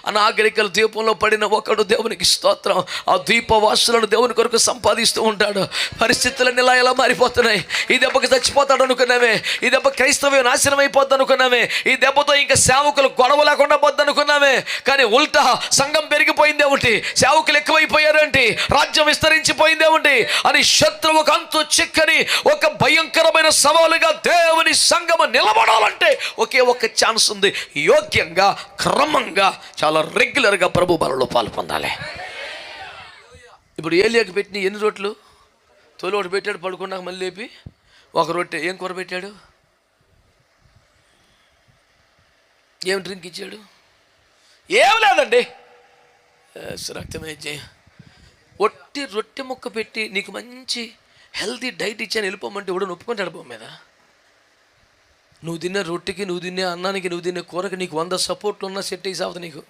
అనాగరికల ద్వీపంలో పడిన ఒకడు దేవునికి స్తోత్రం, ఆ ద్వీపవాసులను దేవుని కొరకు సంపాదిస్తూ ఉంటాడు. పరిస్థితులన్నీ ఇలా మారిపోతున్నాయి. ఈ దెబ్బకి చచ్చిపోతాడు అనుకున్నామే, ఈ దెబ్బ క్రైస్తవ్యం నాశనం అయిపోద్ది అనుకున్నామే, ఈ దెబ్బతో ఇంకా సేవకులు గొడవ లేకుండా పోద్ది అనుకున్నామే. కానీ ఉల్టా సంఘం పెరిగిపోయింది ఏమిటి, సేవకులు ఎక్కువైపోయారు ఏంటి, రాజ్యం విస్తరించిపోయింది ఏమిటి అని శత్రువుకు అంతు చిక్కని ఒక భయంకరమైన సవాలుగా దేవుని సంఘము నిలబడాలంటే ఒకే ఒక్క ఛాన్స్ ఉంది. యోగ్యంగా, క్రమంగా, చాలా రెగ్యులర్గా ప్రభు బలలో పాలు పొందాలి. ఇప్పుడు ఏలియాకి పెట్టిన ఎన్ని రొట్టెలు? తొలి ఒకటి పెట్టాడు, పడుకున్నాక మళ్ళీ లేపి ఒక రొట్టె. ఏం కూర పెట్టాడు? ఏం డ్రింక్ ఇచ్చాడు? ఏం లేదండి, రక్తమే జయ. ఒట్టి రొట్టె ముక్క పెట్టి నీకు మంచి హెల్తీ డైట్ ఇచ్చాను వెళ్ళిపోమంటే ఎవడో నొప్పుకుంటాడు బొమ్మ మీద. నువ్వు తినే రొట్టెకి, నువ్వు తినే అన్నానికి, నువ్వు తినే కూరకి నీకు 100 సపోర్ట్లు ఉన్నా సెట్ అయ్యి సాగుతా నీకు.